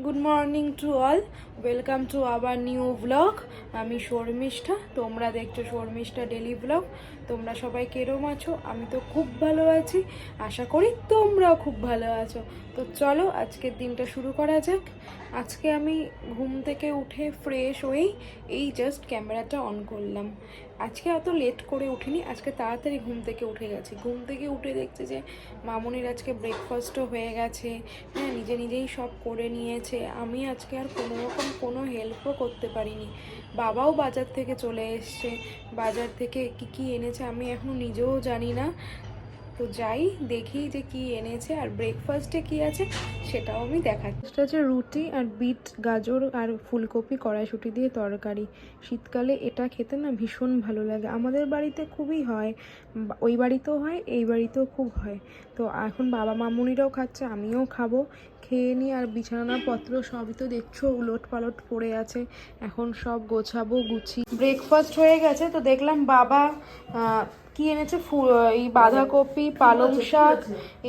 Good morning to all, welcome to our new blog. আমি শর্মিষ্ঠা, তোমরা দেখছো শর্মিষ্ঠা ডেলি ব্লগ। তোমরা সবাই কেরম আছো? আমি তো খুব ভালো আছি, আশা করি তোমরাও খুব ভালো আছো। তো চলো আজকের দিনটা শুরু করা যাক। আজকে আমি ঘুম থেকে উঠে ফ্রেশ হয়েই এই জাস্ট ক্যামেরাটা অন করলাম। আজকে অত লেট করে উঠিনি, আজকে তাড়াতাড়ি ঘুম থেকে উঠে গেছি। ঘুম থেকে উঠে দেখছি যে মামনির আজকে ব্রেকফাস্টও হয়ে গেছে, হ্যাঁ নিজে নিজেই সব করে নিয়েছে। আমি আজকে আর কোনো রকম কোনো হেল্পও করতে পারিনি। বাবাও বাজার থেকে চলে এসছে, বাজার থেকে কি কি এনেছে আমি এখনও নিজেও জানি না। তো যাই দেখি যে কি এনেছে আর ব্রেকফাস্টে কি আছে সেটাও আমি দেখাচ্ছি। এটা হচ্ছে রুটি আর বিট গাজর আর ফুলকপি কড়াইশুঁটি দিয়ে তরকারি। শীতকালে এটা খেতে না ভীষণ ভালো লাগে, আমাদের বাড়িতে খুবই হয়, ওই বাড়িতেও হয় এই বাড়িতেও খুব হয়। তো এখন বাবা মামুনিরাও খাচ্ছে, আমিও খাবো। খেয়ে নিই, আর বিছানাপত্র সবই তো দেখছো উলট পালট পড়ে আছে, এখন সব গোছাবো। ব্রেকফাস্ট হয়ে গেছে, তো দেখলাম বাবা কি এনেছে, এই বাঁধাকপি পালং শাক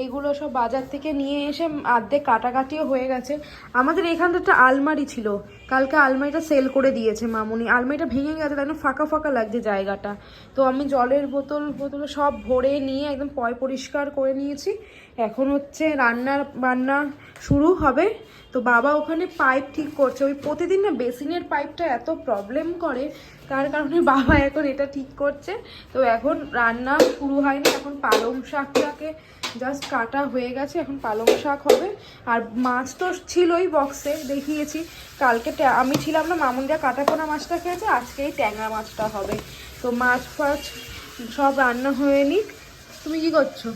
এইগুলো সব বাজার থেকে নিয়ে এসে আর্ধেক কাটাকাটিও হয়ে গেছে। আমাদের এখানটা একটা আলমারি ছিল, কালকে আলমারিটা সেল করে দিয়েছে মামুনি। আলমারিটা ভেঙে গেছে, তাই না ফাঁকা ফাঁকা লাগছে জায়গাটা। তো আমি জলের বোতল সব ভরে নিয়ে একদম পরিষ্কার করে নিয়েছি। এখন হচ্ছে বান্না শুরু হবে। তো বাবা ওখানে পাইপ ঠিক করছে, ওই প্রতিদিন না বেসিনের পাইপটা এত প্রবলেম করে, তার কারণে বাবা এখন এটা ঠিক করছে। তো এখন রান্না শুরু হয়নি, এখন পালং শাকটাকে জাস্ট কাটা হয়ে গেছে, এখন পালং শাক হবে। আর মাছ তো ছিলই বক্সে, দেখিয়েছি কালকে। আমি ছিলাম না, মামুনরা কাটাপোনা মাছটা খেয়েছে, আজকে এই ট্যাংরা মাছটা হবে। তো মাছ ফাছ সব রান্না হয়ে নিক। তুমি কি করছো?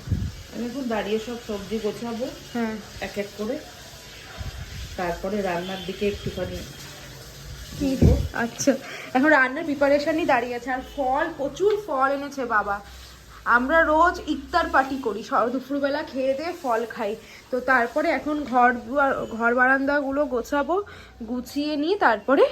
আমি এখন দাঁড়িয়ে সব সবজি গোছাবো, হ্যাঁ এক এক করে, তারপরে রান্নার দিকে একটুখানি। আচ্ছা, এখন রান্নার প্রিপারেশনই দাঁড়িয়ে আছে। আর ফল, প্রচুর ফল এনেছে বাবা। আমরা রোজ ইফতার পার্টি করি, দুপুরবেলা খেয়ে দিয়ে ফল খাই। তো তারপরে এখন ঘর বারান্দাগুলো গোছাবো, গুছিয়ে নিয়ে তারপরে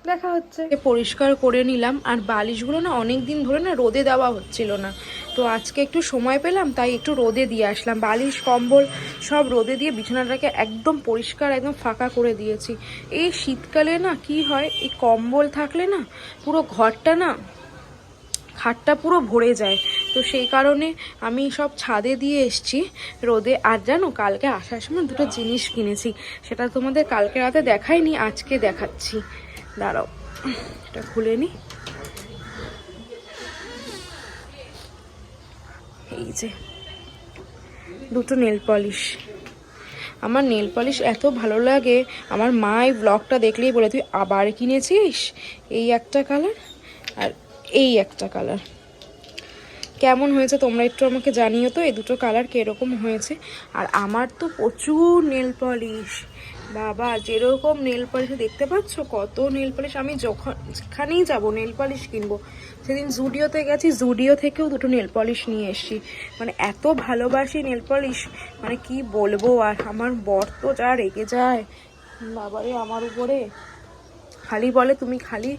দেখা হচ্ছে। পরিষ্কার করে নিলাম, আর বালিশগুলো না অনেক দিন ধরে না রোদে দেওয়া হচ্ছিল না, তো আজকে একটু সময় পেলাম তাই একটু রোদে দিয়ে আসলাম। বালিশ কম্বল সব রোদে দিয়ে বিছানাটাকে একদম পরিষ্কার একদম ফাঁকা করে দিয়েছি। এই শীতকালে না কি হয়, এই কম্বল থাকলে না পুরো ঘরটা না, খাটটা পুরো ভরে যায়। তো সেই কারণে আমি সব ছাদে দিয়ে এসছি রোদে। আর জানো কালকে আসার সময় দুটো জিনিস কিনেছি, সেটা তোমাদের কালকে রাতে দেখাইনি, আজকে দেখাচ্ছি। দাঁড়াও এটা খুলে নি। এই যে দুটো নেল পলিশ। আমার নেল পলিশ এত ভালো লাগে, আমার মা এই ব্লগটা দেখলেই বলে তুই আবার কিনেছিস। এই একটা কালার আর এই একটা কালার, কেমন হয়েছে তোমরা একটু আমাকে জানিও তো, এই দুটো কালার কীরকম হয়েছে। আর আমার তো প্রচুর নেল পলিশ বাবা, যেরকম নেল পলিশ দেখতে পাচ্ছ কত নেল পলিশ। আমি যেখানেই যাবো নেল পলিশ কিনবো। সেদিন জুডিওতে গেছি, জুডিও থেকেও দুটো নেল পলিশ নিয়ে এসেছি। মানে এত ভালোবাসি নেল পলিশ, মানে কি বলবো। আর আমার বর তো যা রেগে যায় বাবারে আমার উপরে, খালি বলে তুমি খালি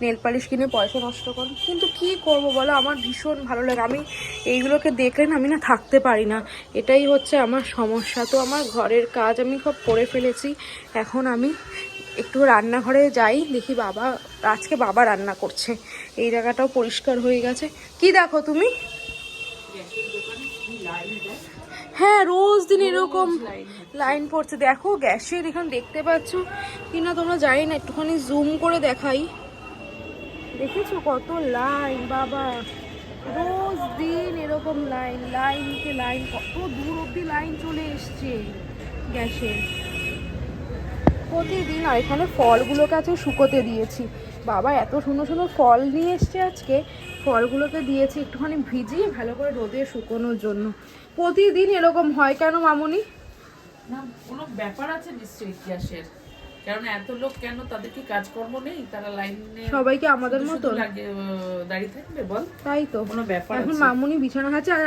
নেল পালিশ কিনে পয়সা নষ্ট করো। কিন্তু কি করব বলো, আমার ভীষণ ভালো লাগে। আমি এইগুলোকে দেখলে না আমি না থাকতে পারি না, এটাই হচ্ছে আমার সমস্যা। তো আমার ঘরের কাজ আমি সব করে ফেলেছি, এখন আমি একটু রান্নাঘরে যাই, দেখি আজকে বাবা রান্না করছে। এই জায়গাটাও পরিষ্কার হয়ে গেছে। কি দেখো তুমি? হ্যাঁ রোজ দিন এরকম লাইন পড়ছে। দেখো গ্যাসের এখানে দেখতে পাচ্ছ কিনা তোমরা, জানি না, একটুখানি জুম করে দেখাই। দেখেছো কত লাইন বাবা, রোজ দিন এরকম লাইনকে লাইন, কত দূর অব্দি লাইন চলে এসছে গ্যাসের প্রতিদিন। আর এখানে ফলগুলোকে আছে শুকোতে দিয়েছি, বাবা এত সুন্দর সুন্দর ফল নিয়ে এসছে আজকে। ফলগুলোকে দিয়েছি একটুখানি ভিজিয়ে ভালো করে রোদে শুকোনোর জন্য। প্রতিদিন এরকম হয় কেন মামুনি? না কোনো ব্যাপার আছে নিশ্চয়ই গ্যাসের, কারণ এত লোক কেন, তাদের কি কাজকর্ম নেই? তারা লাইনে সবাইকে আমাদের মতো দাঁড়িয়ে থাকবে বল? তাই তো কোনো ব্যাপার। এখন মামুনি বিছানা খাচ্ছে, আর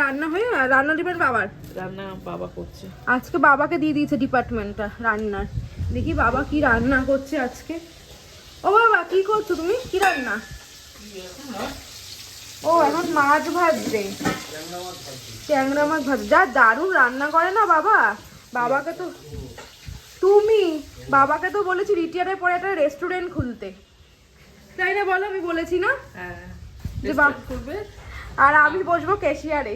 রান্না ডিপার্টমেন্ট বাবার, রান্না বাবা করছে আজকে বাবাকে দিয়ে দিয়েছে ডিপার্টমেন্টটা রান্নার। দেখি বাবা কি রান্না করছে আজকে। ও বাবা কি করছো তুমি, কি রান্না? ও এখন মাছ ভাজছে, ট্যাংরা মাছ ভাজছে। যা দারুণ রান্না করে না বাবা, বাবাকে তো তুমি বাবাকে তো বলেছি রিটায়ারের পরে একটা রেস্টুরেন্ট খুলতে, তাই না বলো? আমি বলেছি না হ্যাঁ, যে restaurant করবে। আর আমি বসবো ক্যাশিয়ারে,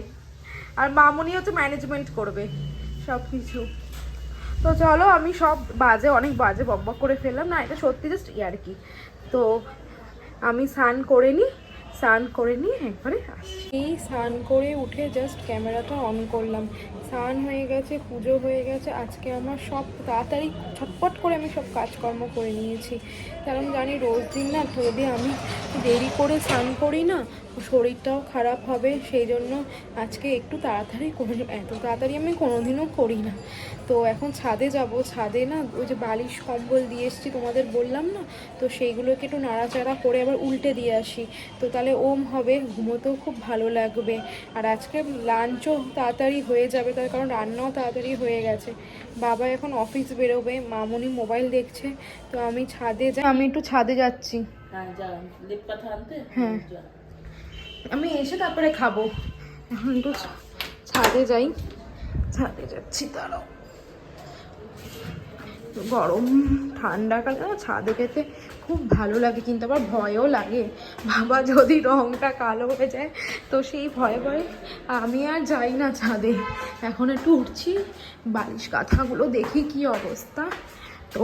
আর মামুনি হচ্ছে ম্যানেজমেন্ট করবে সব কিছু। তো চলো, আমি সব বাজে অনেক বাজে বকবক করে ফেললাম না, এটা সত্যি জাস্ট ইয়ার্কি। তো আমি স্নান করে নিই, স্নান করে নিয়ে একবারে আসছি। এই স্নান করে উঠে জাস্ট ক্যামেরাটা অন করলাম, স্নান হয়ে গেছে, পুজো হয়ে গেছে। আজকে আমার সব তাড়াতাড়ি ছটপট করে আমি সব কাজকর্ম করে নিয়েছি, কারণ জানি রোজ দিন না যদি আমি দেরি করে স্নান করি না শরীরটাও খারাপ হবে, সেই জন্য আজকে একটু তাড়াতাড়ি করে, এত তাড়াতাড়ি আমি কোনোদিনও করি না। তো এখন ছাদে যাব, ছাদে না ওই যে বালিশ কম্বল দিয়ে এসেছি তোমাদের বললাম না, তো সেইগুলোকে একটু নাড়াচাড়া করে আবার উল্টে দিয়ে আসি, তো তাহলে ওম হবে, ঘুমোতেও খুব ভালো লাগবে। আর আজকে লাঞ্চও তাড়াতাড়ি হয়ে যাবে, তার কারণ রান্নাও তাড়াতাড়ি হয়ে গেছে। বাবা এখন অফিস বেরোবে, মামুনি মোবাইল দেখছে, তো আমি ছাদে যাই, আমি একটু ছাদে যাচ্ছি। হ্যাঁ, যা লেপ পাতা আনতে। হ্যাঁ, যা। আমি এসে তারপরে খাবো, এখন একটু ছাদে যাই, ছাদে যাচ্ছি। দাঁড়াও, গরম ঠান্ডা কালে না ছাদে যেতে খুব ভালো লাগে, কিন্তু আবার ভয়ও লাগে, বাবা যদি রংটা কালো হয়ে যায় তো সেই ভয়ে ভয়ে আমি আর যাই না ছাদে। এখন একটু উঠছি, বালিশ কাঁথাগুলো দেখি কি অবস্থা। তো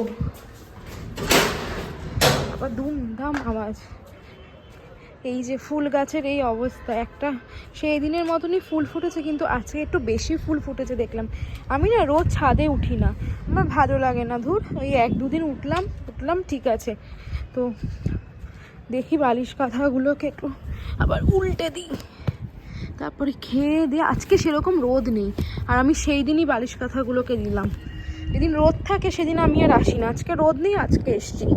আবার দুমদাম আওয়াজ, এই যে ফুল গাছের এই অবস্থা, একটা সেই দিনের মতনই ফুল ফুটেছে, কিন্তু আজকে একটু বেশি ফুল ফুটেছে দেখলাম। আমি না রোজ ছাদে উঠি না, আমার ভালো লাগে না, ধুর, ওই 1-2 দিন উঠলাম ঠিক আছে। তো দেখি বালিশ কাঁথাগুলোকে একটু আবার উল্টে দিই, তারপরে খেয়ে দিয়ে। আজকে সেরকম রোদ নেই, আর আমি সেই দিনই বালিশ কাঁথাগুলোকে দিলাম। যেদিন রোদ থাকে সেদিন আমি আর আসি না, আজকে রোদ নেই, আজকে এসছি।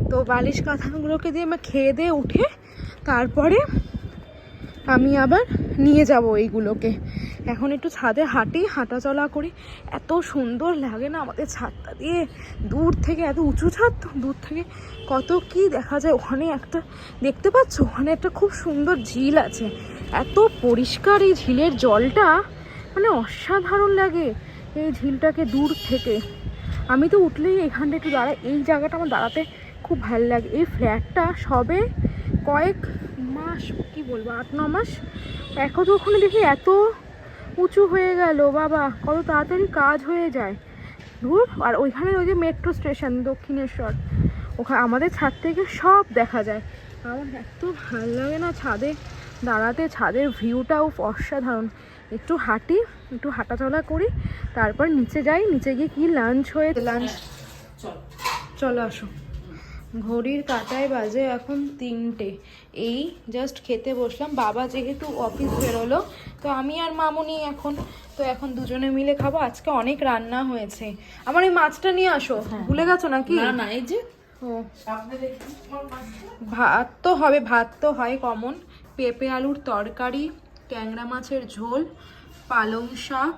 তো বালিশ কাঁথাগুলোকে দিয়ে আমি খেয়ে দিয়ে উঠে তারপরে আমি আবার নিয়ে যাব এইগুলোকে। এখন একটু ছাদে হাঁটি, হাঁটা চলা করি, এত সুন্দর লাগে না আমাদের ছাদটা দিয়ে, দূর থেকে এত উঁচু ছাদ, তো দূর থেকে কত কি দেখা যায়। ওখানে একটা দেখতে পাচ্ছ, ওখানে একটা খুব সুন্দর ঝিল আছে, এত পরিষ্কার এই ঝিলের জলটা, মানে অসাধারণ লাগে এই ঝিলটাকে দূর থেকে। আমি তো উঠলেই এখানটা একটু দাঁড়াই, এই জায়গাটা আমার দাঁড়াতে খুব ভালো লাগে। এই ফ্ল্যাটটা সবে কয়েক মাস, কি বলবো, 8-9 মাস, এখন ওখানে দেখি এত উঁচু হয়ে গেল, বাবা কত তাড়াতাড়ি কাজ হয়ে যায়, ধুর। আর ওইখানে ওই যে মেট্রো স্টেশন দক্ষিণেশ্বর, ওখানে আমাদের ছাদ থেকে সব দেখা যায়। আমার এত ভালো লাগে না ছাদে দাঁড়াতে, ছাদের ভিউটাও অসাধারণ। একটু হাঁটি, একটু হাঁটাচলা করি, তারপর নিচে যাই, নিচে গিয়ে কি লাঞ্চ চল। চলো আসো। ঘড়ির কাঁটায় বাজে এখন 3টে, এই জাস্ট খেতে বসলাম। বাবা যেহেতু অফিস বেরোলো, তো আমি আর মামুনি এখন দুজনে মিলে খাবো। আজকে অনেক রান্না হয়েছে। আমার এই মাছটা নিয়ে আসো, ভুলে গেছো নাকি? না না, এই যে ও, সামনে দেখি তোমার মাছটা। ভাত তো হবে, ভাত তো হয় কমন, পেঁপে আলুর তরকারি, ট্যাংরা মাছের ঝোল, পালং শাক,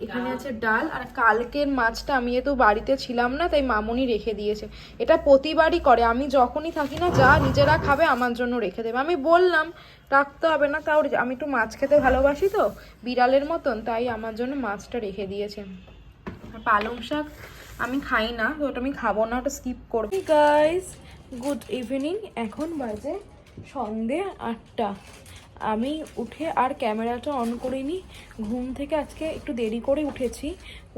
এখানে আছে ডাল। আর কালকের মাছটা আমি তো বাড়িতে ছিলাম না, তাই মামুনি রেখে দিয়েছে। এটা প্রতিবারই করে, আমি যখনই থাকি না, যা নিজেরা খাবে আমার জন্য রেখে দেবে। আমি বললাম রাখতে হবে না, তাও আমি একটু মাছ খেতে ভালোবাসি তো বিড়ালের মতন, তাই আমার জন্য মাছটা রেখে দিয়েছে। আর পালং শাক আমি খাই না, তো ওটা আমি খাবো না, ওটা স্কিপ করবো। Guys, good evening. এখন বাজে সন্ধে 8টা। আমি উঠে আর ক্যামেরাটা অন করিনি, ঘুম থেকে আজকে একটু দেরি করে উঠেছি,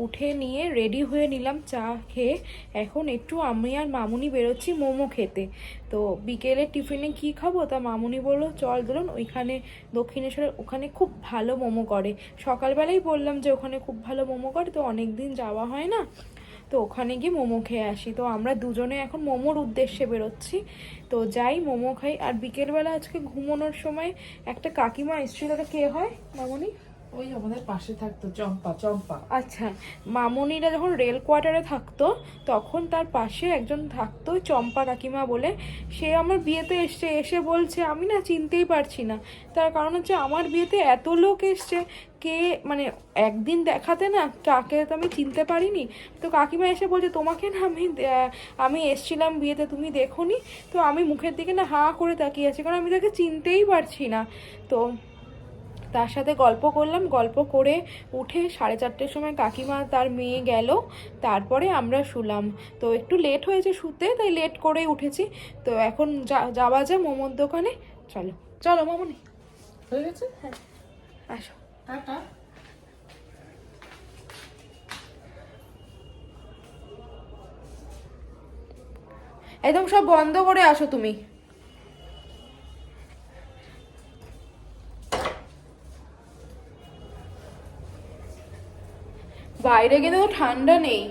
উঠে নিয়ে রেডি হয়ে নিলাম চা খেয়ে। এখন একটু আমি আর মামুনি বেরোচ্ছি মোমো খেতে। তো বিকেলের টিফিনে কি খাবো, তা মামুনি বললো চল ধরুন ওইখানে দক্ষিণেশ্বরের ওখানে খুব ভালো মোমো করে। সকালবেলাই বললাম যে ওখানে খুব ভালো মোমো করে, তো অনেক দিন যাওয়া হয় না, তো ওখানে গিয়ে মোমো খেয়ে আসি। তো আমরা দুজনে এখন মোমোর উদ্দেশ্যে বেরোচ্ছি, তো যাই মোমো খাই। আর বিকেলবেলা আজকে ঘুমানোর সময় একটা কাকিমা এসেছিল, ওটা কে হয় মামুনি? ওই আমাদের পাশে থাকতো, চম্পা চম্পা। আচ্ছা, মামুনিরা যখন রেল কোয়ার্টারে থাকতো তখন তার পাশে একজন থাকতো চম্পা কাকিমা বলে, সে আমার বিয়েতে এসছে, এসে বলছে আমি না চিনতেই পারছি না। তার কারণ হচ্ছে আমার বিয়েতে এত লোক এসছে, কে মানে একদিন দেখাতে না কাকে তো আমি চিনতে পারিনি। তো কাকিমা এসে বলছে তোমাকে না আমি এসছিলাম বিয়েতে, তুমি দেখোনি? তো আমি মুখের দিকে না হাঁ করে তাকিয়ে আছি, কারণ আমি তাকে চিনতেই পারছি না। তো তার সাথে গল্প করলাম, গল্প করে উঠে 4:30 সময় কাকিমা তার মেয়ে গেল, তারপরে আমরা শুলাম। তো একটু লেট হয়েছে শুতে, তাই লেট করেই উঠেছি। তো এখন যাওয়া যায় মোমোর দোকানে। চলো চলো মামুনি, হয়ে গেছে। হ্যাঁ আসো। টাটা। একদম সব বন্ধ করে আসো তুমি। বাইরে কিন্তু ঠান্ডা নেই,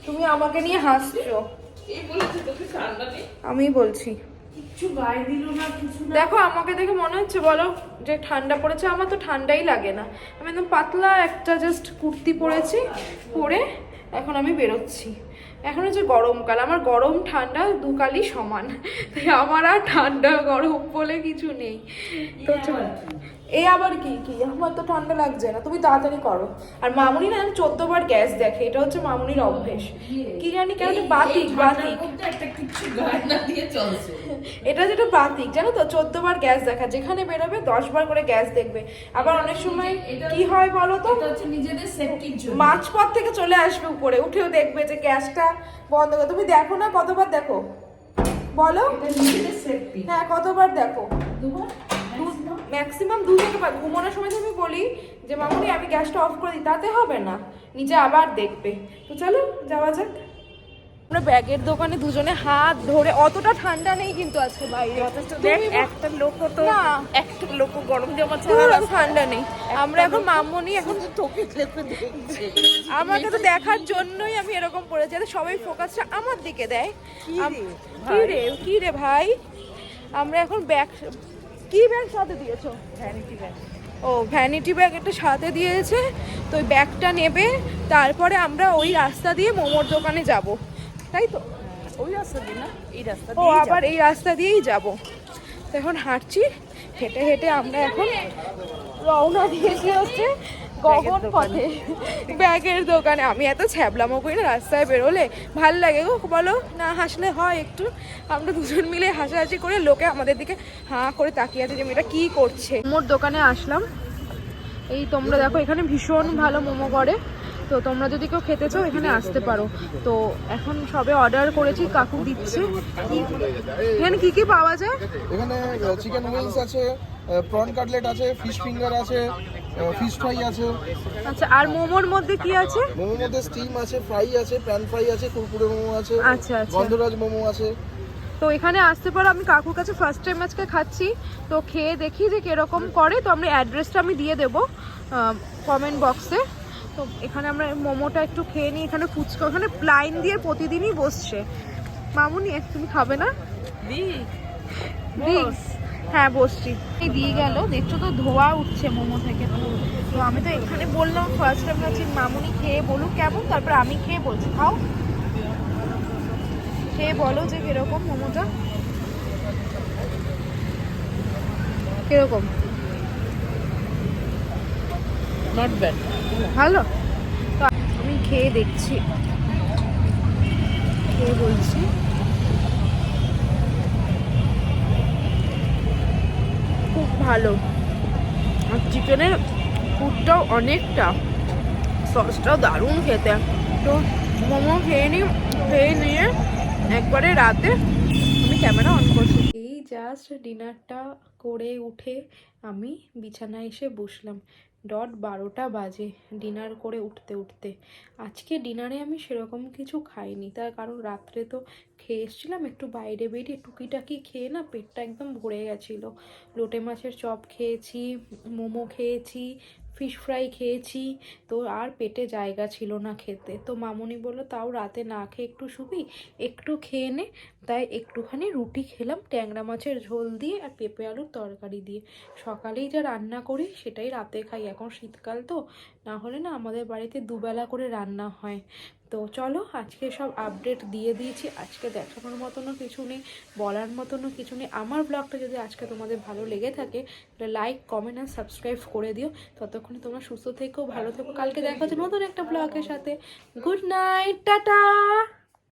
তুমি আমাকে নিয়ে হাসছো। এই বলেছে তোকে ঠান্ডা নেই, আমি বলছি কিচ্ছু গায়ে দিল না, কিছু না। দেখো আমাকে দেখে মনে হচ্ছে বলো যে ঠান্ডা পড়েছে? আমার তো ঠান্ডাই লাগে না, আমি একদম পাতলা একটা জাস্ট কুর্তি পরেছি, পরে এখন আমি বেরোচ্ছি। এখন হচ্ছে গরমকাল, আমার গরম ঠান্ডা দুকালই সমান, তাই আমার আর ঠান্ডা গরম বলে কিছু নেই। তো এই আবার কি কি, আমার তো ঠান্ডা লাগছে না, তুমি তাড়াতাড়ি করো। আর মামুনি না 14 বার গ্যাস দেখে, এটা হচ্ছে মামুনির অভ্যেস। কি জানি কেন, বাতিক বাতিক একটা কিচ্ছু গায়ে না দিয়ে চলছে। এটা যেটা বাতিক জানো তো, 14 বার গ্যাস দেখা, যেখানে বেরোবে 10 বার করে গ্যাস দেখবে। আবার অনেক সময় কি হয় বলো তো, এটা হচ্ছে নিজেদের সেফটির জন্য। মাঝপথ থেকে চলে আসবে উপরে, উঠেও দেখবে যে গ্যাসটা বন্ধ করে। তুমি দেখো না, কতবার দেখো বলো? নিজেদের সেফটি। হ্যাঁ কতবার দেখো? দুবার ম্যাক্সিমাম 2 থেকে 5। ঘুমানোর সময় তুমি বলি যে মামুনি আমি গ্যাসটা অফ করে দিই, তাতে হবে না, নিজে আবার দেখবে। তো চলো যাওয়া যাক। আমরা ব্যাগের দোকানে দুজনে হাত ধরে, অতটা ঠান্ডা নেই কিন্তু আজকে বাইরে, দেখ একটা লোক তো, না একটা লোক গরম জামা পুরো ছাড়া ঠান্ডা নেই। আমরা এখন মামুনি এখন তোকে দেখতে দেখছে। আমাকে তো দেখার জন্যই আমি এরকম পড়েছি, যাতে সবাই ফোকাসটা আমার দিকে দেয়। কি রে ভাই, আমরা এখন ব্যাগ, কি ব্যাগ সাথে দিয়েছো? Vanity bag. ও ভ্যানিটি ব্যাগ একটা সাথে দিয়েছে। তো ওই ব্যাগটা নেবে, তারপরে আমরা ওই রাস্তা দিয়ে মোমোর দোকানে যাব, তাই তো? ওই রাস্তা দিয়ে না, এই রাস্তা ও দিয়ে আবার এই রাস্তা দিয়েই যাব। তো এখন হাঁটছি, হেঁটে হেঁটে আমরা এখন রওনা দিয়েছি হচ্ছে গগন পথে, ব্যাগের দোকানে। আমি এত ছ্যাবলামো করি না রাস্তায় বেরোলে, ভাল লাগে গো বলো, না হাসলে হয় একটু? আমরা দুজন মিলে হাসাহাসি করে, লোকে আমাদের দিকে হাঁ করে তাকিয়ে আছে যে মেয়েটা কি করছে। মোমোর দোকানে আসলাম, এই তোমরা দেখো এখানে ভীষণ ভালো মোমো করে। তো তোমরা যদি কেউ খেতে চাও এখানে আসতে পারো। তো এখন সবে অর্ডার করেছি, কাকু দিচ্ছে। এখানে কি কি পাওয়া যায়? এখানে চিকেন উইংস আছে, প্রন কাটলেট আছে, ফিশ ফিঙ্গার আছে, ফিশ ফ্রাই আছে। আচ্ছা, আর মোমোর মধ্যে কি আছে? মোমোর মধ্যে স্টিম আছে, ফ্রাই আছে, প্যান ফ্রাই আছে, কুরকুরে মোমো আছে, আচ্ছা আচ্ছা। গন্ধরাজ মোমো আছে। তো এখানে আসতে পারো, আমি কাকুর কাছে ফার্স্ট টাইম আজকে খাচ্ছি, তো খেয়ে দেখি যে কিরকম করে। তো আমরা অ্যাড্রেসটা আমি দিয়ে দেবো কমেন্ট বক্সে। তো এখানে আমরা মোমোটা একটু খেয়ে নিই। এখানে ফুচকা, ওখানে লাইন দিয়ে প্রতিদিনই বসছে। মামুনি তুমি খাবে না? দি দিস, হ্যাঁ বসছি। এই দিয়ে গেল, দেখছো তো ধোয়া উঠছে মোমো থেকে। তো আমি তো এখানে বললাম ফার্স্ট টাইম খাচ্ছি, মামুনি খেয়ে বলুক কেমন, তারপর আমি খেয়ে বলছি। খাও, খেয়ে বলো যে কিরকম মোমোটা, কিরকম? নট ব্যাড, ভালো। তো আমি খেয়ে দেখছি, খেয়ে বলছি। খুব ভালো, আর চিকেনের ফুডটাও অনেকটা, সসটাও দারুণ খেতে। তো মোমো খেয়ে নিয়ে একবারে রাতে আমি ক্যামেরা অন করছি। এই জাস্ট ডিনারটা করে উঠে আমি বিছানায় এসে বসলাম। 12টা বাজে ডিনার করে উঠতে। আজকে ডিনারে আমি সেরকম কিছু খাইনি, তার কারণ রাত্রে তো খেয়ে এসেছিলাম একটু বাইরে বেরিয়ে, টুকিটাকি খেয়ে না পেটটা একদম ভরে গেছিলো। লোটে মাছের চপ খেয়েছি, মোমো খেয়েছি, ফিশ ফ্রাই খেয়েছি, তো আর পেটে জায়গা ছিল না খেতে। তো মামুনি বললো তাও রাতে না খেয়ে একটু শুবি, একটু খেয়ে নে। তাই একটুখানি রুটি খেলাম ট্যাংরা মাছের ঝোল দিয়ে আর পেঁপে আলুর তরকারি দিয়ে। সকালেই যা রান্না করি সেটাই রাতে খাই, এখন শীতকাল তো, না হলে না আমাদের বাড়িতে দুবেলা করে রান্না হয়। তো চলো আজকে সব আপডেট দিয়ে দিয়েছি, আজকে দেখানোর মতনও কিছু নেই, বলার মতনও কিছু নেই। আমার ব্লগটা যদি আজকে তোমাদের ভালো লেগে থাকে তাহলে লাইক, কমেন্ট আর সাবস্ক্রাইব করে দিও। ততক্ষণে তোমরা সুস্থ থেকো, ভালো থেকো। কালকে দেখা হচ্ছে নতুন একটা ব্লগের সাথে। Good night, tata.